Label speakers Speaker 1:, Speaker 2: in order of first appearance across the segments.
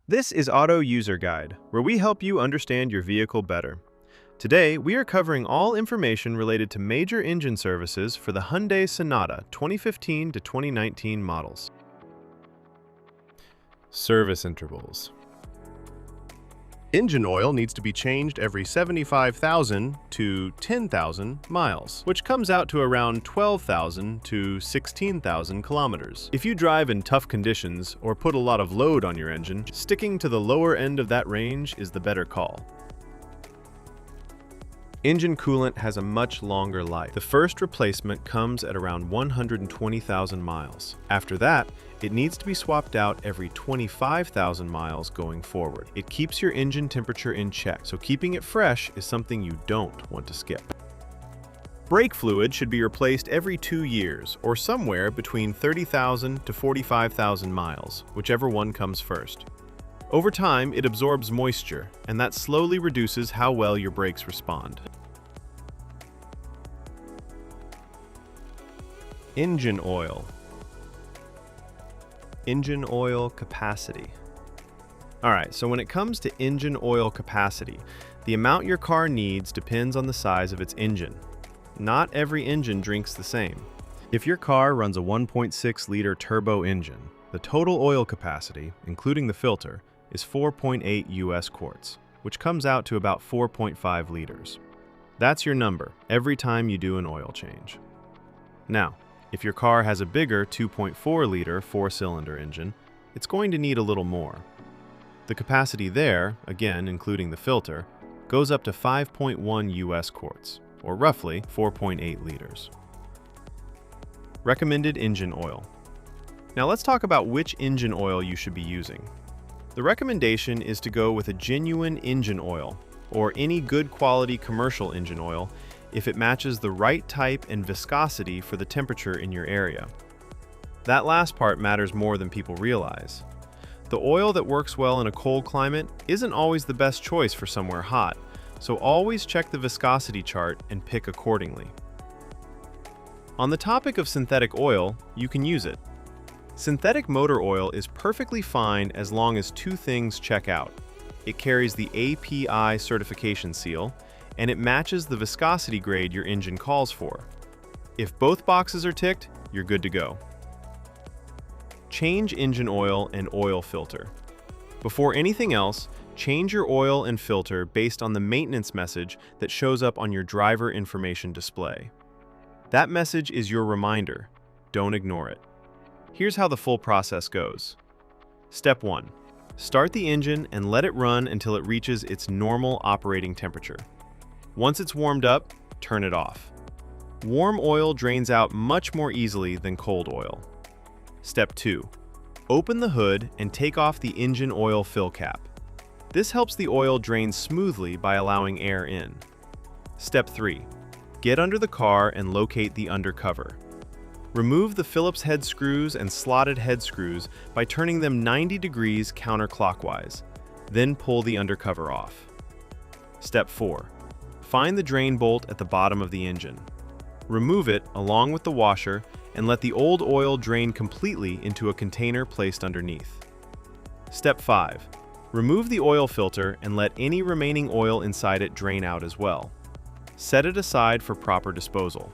Speaker 1: This is Auto User Guide, where we help you understand your vehicle better. Today, we are covering all information related to major engine services for the Hyundai Sonata 2015 to 2019 models. Service intervals.
Speaker 2: Engine oil needs to be changed every 75,000 to 10,000 miles, which comes out to around 12,000 to 16,000 kilometers.
Speaker 1: If you drive in tough conditions or put a lot of load on your engine, sticking to the lower end of that range is the better call. Engine coolant has a much longer life. The first replacement comes at around 120,000 miles. After that, it needs to be swapped out every 25,000 miles going forward. It keeps your engine temperature in check, so keeping it fresh is something you don't want to skip. Brake fluid should be replaced every 2 years, or somewhere between 30,000 to 45,000 miles, whichever one comes first. Over time, it absorbs moisture, and that slowly reduces how well your brakes respond. Engine oil. Engine oil capacity. Alright, so when it comes to engine oil capacity, the amount your car needs depends on the size of its engine. Not every engine drinks the same. If your car runs a 1.6-liter turbo engine, the total oil capacity, including the filter, is 4.8 US quarts, which comes out to about 4.5 liters. That's your number every time you do an oil change. Now, if your car has a bigger 2.4-liter four-cylinder engine, it's going to need a little more. The capacity there, again including the filter, goes up to 5.1 US quarts, or roughly 4.8 liters. Recommended engine oil. Now let's talk about which engine oil you should be using. The recommendation is to go with a genuine engine oil, or any good quality commercial engine oil, if it matches the right type and viscosity for the temperature in your area. That last part matters more than people realize. The oil that works well in a cold climate isn't always the best choice for somewhere hot, so always check the viscosity chart and pick accordingly. On the topic of synthetic oil, you can use it. Synthetic motor oil is perfectly fine as long as two things check out. It carries the API certification seal, and it matches the viscosity grade your engine calls for. If both boxes are ticked, you're good to go. Change engine oil and oil filter. Before anything else, change your oil and filter based on the maintenance message that shows up on your driver information display. That message is your reminder. Don't ignore it. Here's how the full process goes. Step 1. Start the engine and let it run until it reaches its normal operating temperature. Once it's warmed up, turn it off. Warm oil drains out much more easily than cold oil. Step 2. Open the hood and take off the engine oil fill cap. This helps the oil drain smoothly by allowing air in. Step 3. Get under the car and locate the undercover. Remove the Phillips head screws and slotted head screws by turning them 90 degrees counterclockwise. Then pull the undercover off. Step 4. Find the drain bolt at the bottom of the engine. Remove it along with the washer and let the old oil drain completely into a container placed underneath. Step 5. Remove the oil filter and let any remaining oil inside it drain out as well. Set it aside for proper disposal.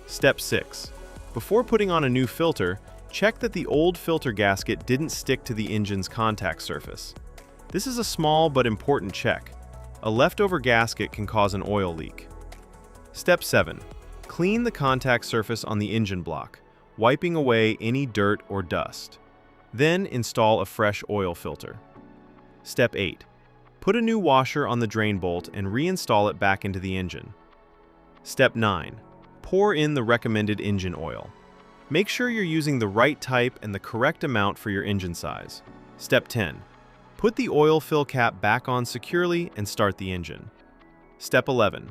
Speaker 1: Step 6. Before putting on a new filter, check that the old filter gasket didn't stick to the engine's contact surface. This is a small but important check. A leftover gasket can cause an oil leak. Step 7. Clean the contact surface on the engine block, wiping away any dirt or dust. Then install a fresh oil filter. Step 8. Put a new washer on the drain bolt and reinstall it back into the engine. Step 9. Pour in the recommended engine oil. Make sure you're using the right type and the correct amount for your engine size. Step 10. Put the oil fill cap back on securely and start the engine. Step 11.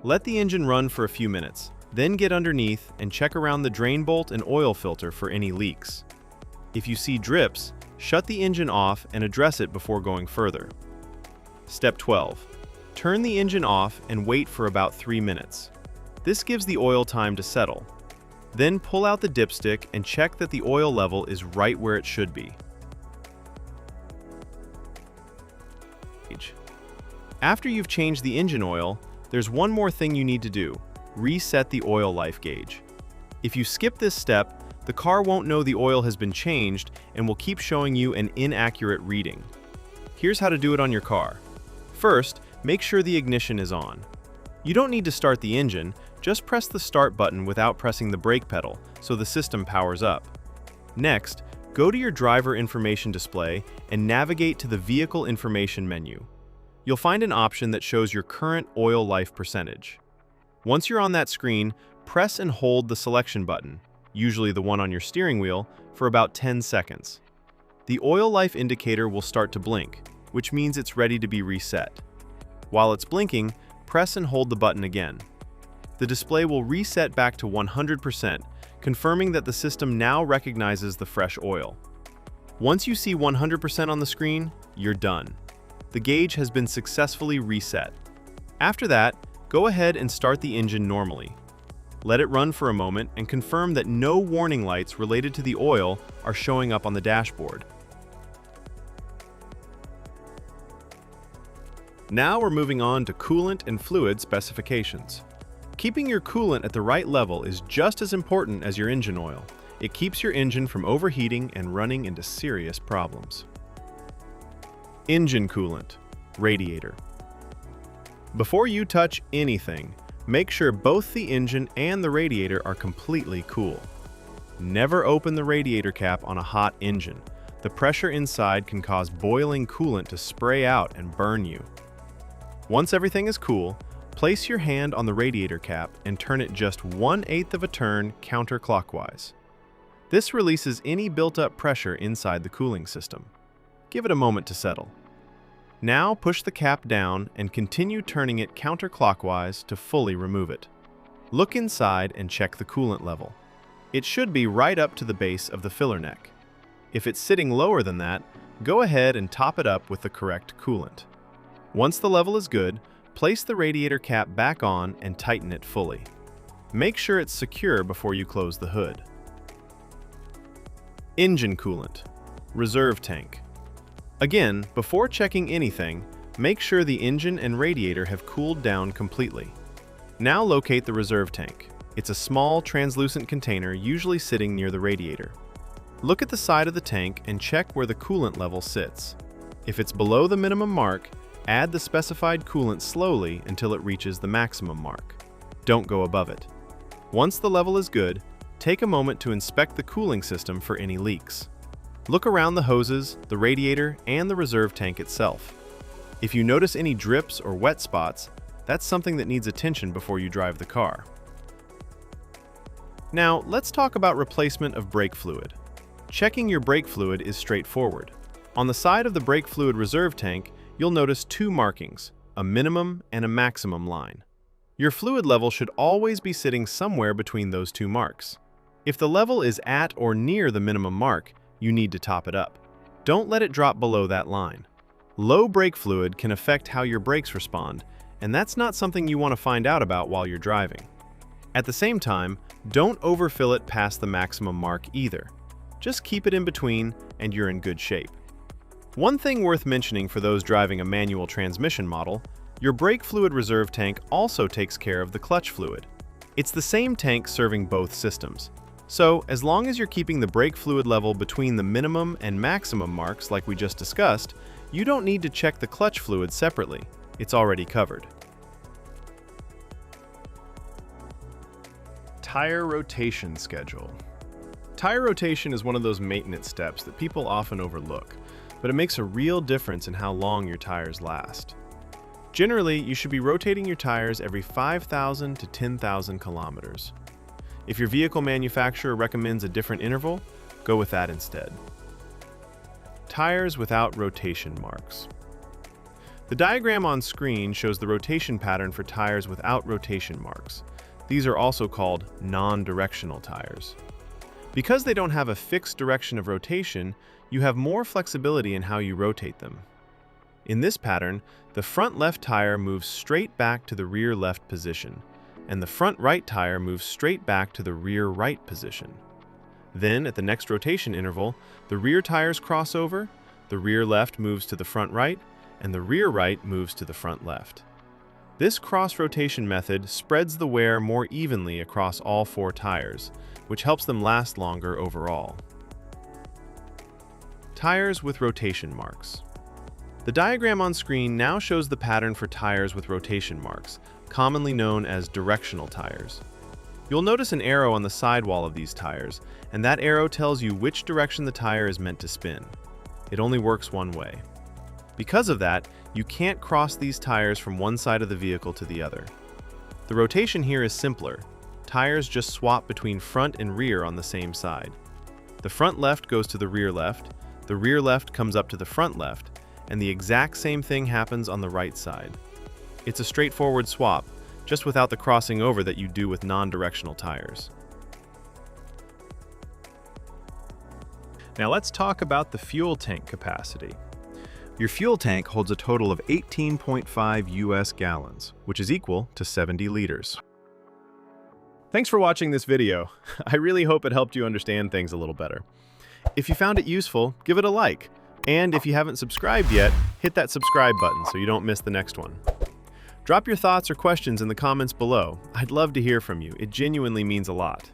Speaker 1: Let the engine run for a few minutes, then get underneath and check around the drain bolt and oil filter for any leaks. If you see drips, shut the engine off and address it before going further. Step 12. Turn the engine off and wait for about 3 minutes. This gives the oil time to settle. Then pull out the dipstick and check that the oil level is right where it should be. After you've changed the engine oil, there's one more thing you need to do: reset the oil life gauge. If you skip this step, the car won't know the oil has been changed and will keep showing you an inaccurate reading. Here's how to do it on your car. First, make sure the ignition is on. You don't need to start the engine, just press the start button without pressing the brake pedal so the system powers up. Next, go to your driver information display and navigate to the vehicle information menu. You'll find an option that shows your current oil life percentage. Once you're on that screen, press and hold the selection button, usually the one on your steering wheel, for about 10 seconds. The oil life indicator will start to blink, which means it's ready to be reset. While it's blinking, press and hold the button again. The display will reset back to 100%, confirming that the system now recognizes the fresh oil. Once you see 100% on the screen, you're done. The gauge has been successfully reset. After that, go ahead and start the engine normally. Let it run for a moment and confirm that no warning lights related to the oil are showing up on the dashboard. Now we're moving on to coolant and fluid specifications. Keeping your coolant at the right level is just as important as your engine oil. It keeps your engine from overheating and running into serious problems. Engine coolant, radiator. Before you touch anything, make sure both the engine and the radiator are completely cool. Never open the radiator cap on a hot engine. The pressure inside can cause boiling coolant to spray out and burn you. Once everything is cool, place your hand on the radiator cap and turn it just 1/8 of a turn counterclockwise. This releases any built-up pressure inside the cooling system. Give it a moment to settle. Now push the cap down and continue turning it counterclockwise to fully remove it. Look inside and check the coolant level. It should be right up to the base of the filler neck. If it's sitting lower than that, go ahead and top it up with the correct coolant. Once the level is good, place the radiator cap back on and tighten it fully. Make sure it's secure before you close the hood. Engine coolant, reserve tank. Again, before checking anything, make sure the engine and radiator have cooled down completely. Now locate the reserve tank. It's a small, translucent container usually sitting near the radiator. Look at the side of the tank and check where the coolant level sits. If it's below the minimum mark, add the specified coolant slowly until it reaches the maximum mark. Don't go above it. Once the level is good, take a moment to inspect the cooling system for any leaks. Look around the hoses, the radiator, and the reserve tank itself. If you notice any drips or wet spots, that's something that needs attention before you drive the car. Now, let's talk about replacement of brake fluid. Checking your brake fluid is straightforward. On the side of the brake fluid reserve tank, you'll notice two markings, a minimum and a maximum line. Your fluid level should always be sitting somewhere between those two marks. If the level is at or near the minimum mark, you need to top it up. Don't let it drop below that line. Low brake fluid can affect how your brakes respond, and that's not something you want to find out about while you're driving. At the same time, don't overfill it past the maximum mark either. Just keep it in between and you're in good shape. One thing worth mentioning for those driving a manual transmission model, your brake fluid reserve tank also takes care of the clutch fluid. It's the same tank serving both systems. So, as long as you're keeping the brake fluid level between the minimum and maximum marks like we just discussed, you don't need to check the clutch fluid separately. It's already covered.
Speaker 2: Tire rotation schedule. Tire rotation is one of those maintenance steps that people often overlook, but it makes a real difference in how long your tires last. Generally, you should be rotating your tires every 5,000 to 10,000 kilometers. If your vehicle manufacturer recommends a different interval, go with that instead. Tires without rotation marks. The diagram on screen shows the rotation pattern for tires without rotation marks. These are also called non-directional tires. Because they don't have a fixed direction of rotation, you have more flexibility in how you rotate them. In this pattern, the front left tire moves straight back to the rear left position, and the front right tire moves straight back to the rear right position. Then, at the next rotation interval, the rear tires cross over, the rear left moves to the front right,
Speaker 1: and the rear right moves to the front left. This cross-rotation method spreads the wear more evenly across all 4 tires, which helps them last longer overall. Tires with rotation marks. The diagram on screen now shows the pattern for tires with rotation marks, commonly known as directional tires. You'll notice an arrow on the sidewall of these tires, and that arrow tells you which direction the tire is meant to spin. It only works one way. Because of that, you can't cross these tires from one side of the vehicle to the other. The rotation here is simpler. Tires just swap between front and rear on the same side. The front left goes to the rear left comes up to the front left, and the exact same thing happens on the right side. It's a straightforward swap, just without the crossing over that you do with non-directional tires.
Speaker 2: Now let's talk about the fuel tank capacity. Your fuel tank holds a total of 18.5 US gallons, which is equal to 70 liters. Thanks for watching this video. I really hope it helped you understand things a little better. If you found it useful, give it a like. And if you haven't subscribed yet, hit that subscribe button so you don't miss the next one. Drop your thoughts or questions in the comments below. I'd love to hear from you. It genuinely means a lot.